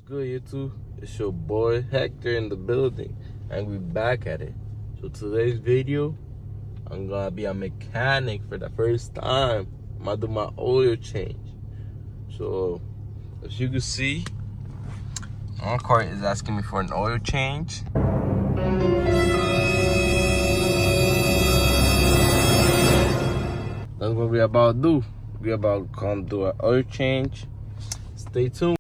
good, YouTube? It's your boy Hector in the building, and we back at it. So today's video, I'm gonna be a mechanic for the first time. I'm gonna do my oil change. So as you can see, my car is asking me for an oil change. That's what we about to do. We about to come do an oil change. Stay tuned.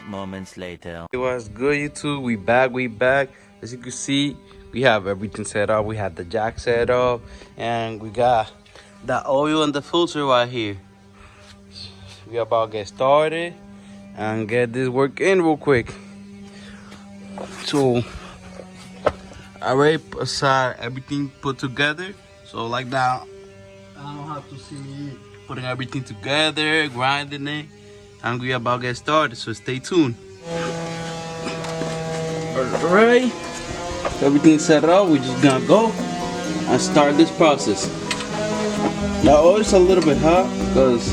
Moments later. It was good, YouTube. We back. As you can see, we have everything set up. We have the jack set up, and we got the oil and the filter right here. We about to get started and get this work in real quick. So I already put aside everything put together. So like that, I don't have to see me putting everything together, grinding it. And we about to get started, so stay tuned. Alright, everything set up. We just gonna go and start this process. The oil's a little bit hot because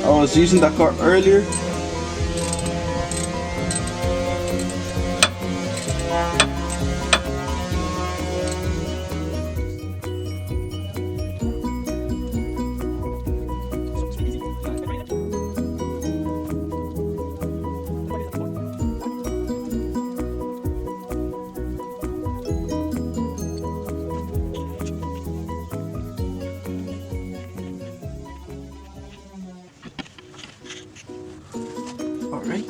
I was using that car earlier. Alright.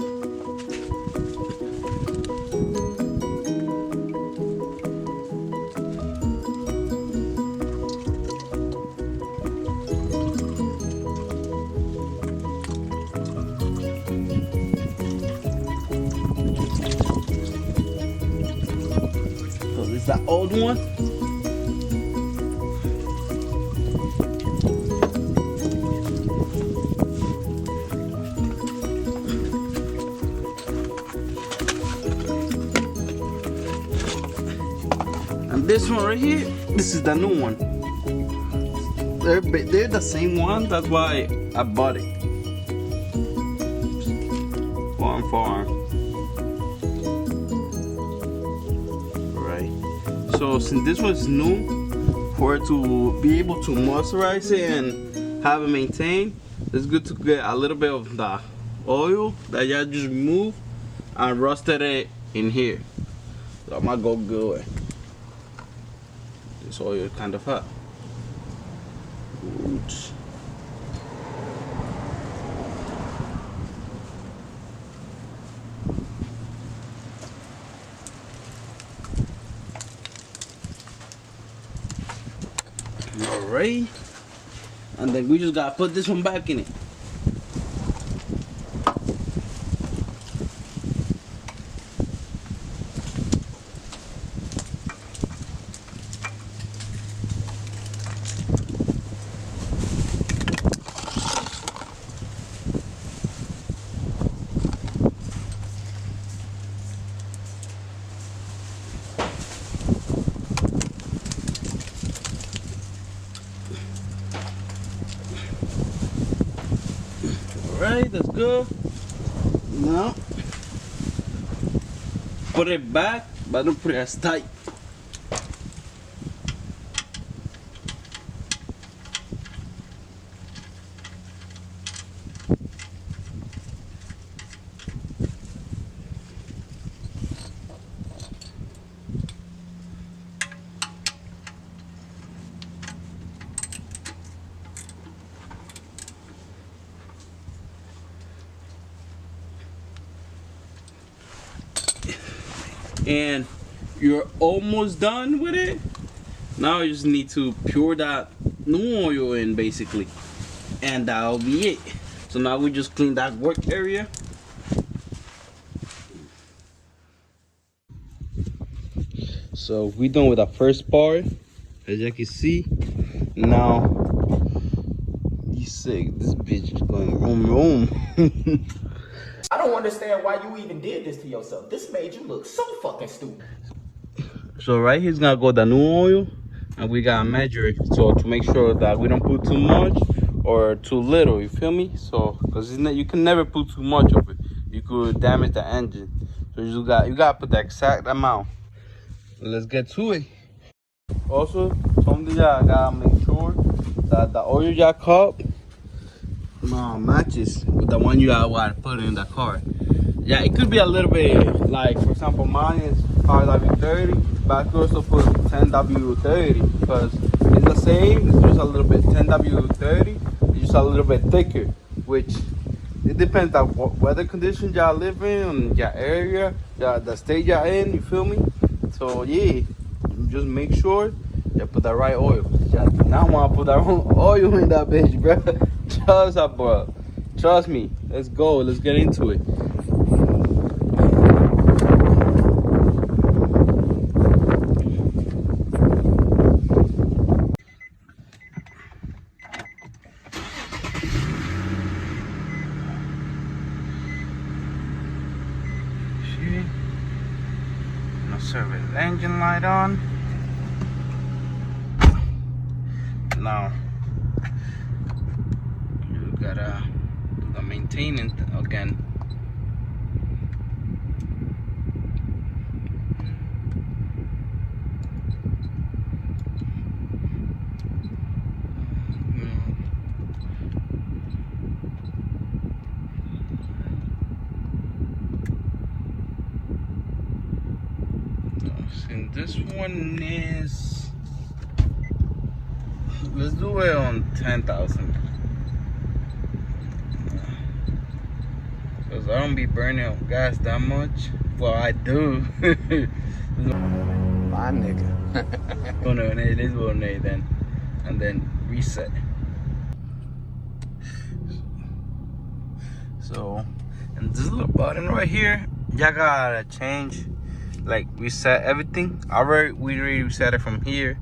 So this is the old one. And this one right here, this is the new one. They're the same one, that's why I bought it. Farm. Right. So since this one's new, for it to be able to moisturize it and have it maintained, it's good to get a little bit of the oil that y'all just removed and rusted it in here. So I'm gonna go good. This oil is kind of hot. Oops. Alright. And then we just gotta put this one back in it. Alright, that's good. Now, put it back, but don't put it as tight. And you're almost done with it. Now you just need to pour that new oil in basically, and that'll be it. So now we just clean that work area. So we done with the first part. As you can see, now you sick. This bitch is going room. I don't understand why you even did this to yourself. This made you look so fucking stupid. So right here's gonna go the new oil, and we gotta measure it so to make sure that we don't put too much or too little. You feel me? So because you can never put too much of it. You could damage the engine. So you gotta put the exact amount. Let's get to it. Also, something I gotta make sure that the oil you cup matches with the one you gotta put in the car. Yeah, it could be a little bit, like for example, mine is 5W30, but I could also put 10W30 because it's the same. It's just a little bit 10W30. It's just a little bit thicker, which it depends on what weather conditions y'all live in, your area, the state y'all in. You feel me? So yeah, just make sure you put the right oil. Y'all do not want to put the wrong oil in that bitch, bro. Trust us, bro. Trust me. Let's go. Let's get into it. Service engine light on. Now you gotta do the maintenance again. And this one is, let's do it on 10,000. Because I don't be burning up gas that much. Well, I do. My nigga. It is one A then. And then reset. So, and this little button right here, y'all gotta change. Like reset everything. We already reset it from here.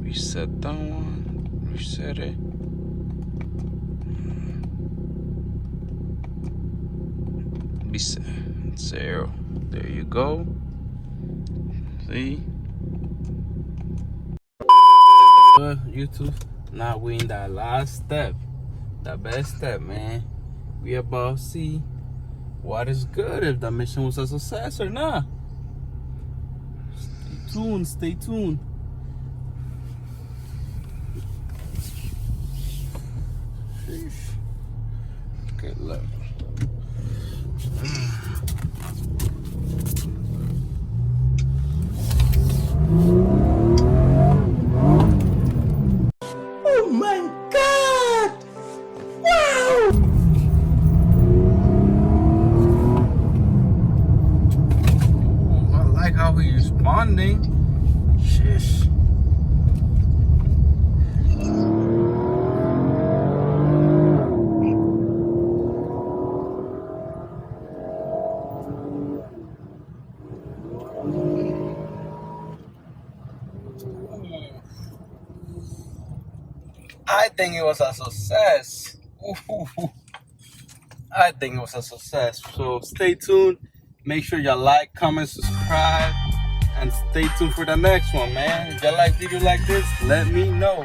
Reset that one, reset it. Reset 0. There you go. See? YouTube, now we in that last step, the best step, man. We about to see what is good, if the mission was a success or not. Stay tuned. Sheesh. Okay, look. Oh my God! Wow! I like how he's responding. Shish. I think it was a success. Ooh. I think it was a success. So stay tuned. Make sure you like, comment, subscribe, and stay tuned for the next one, man. If you like videos like this, let me know.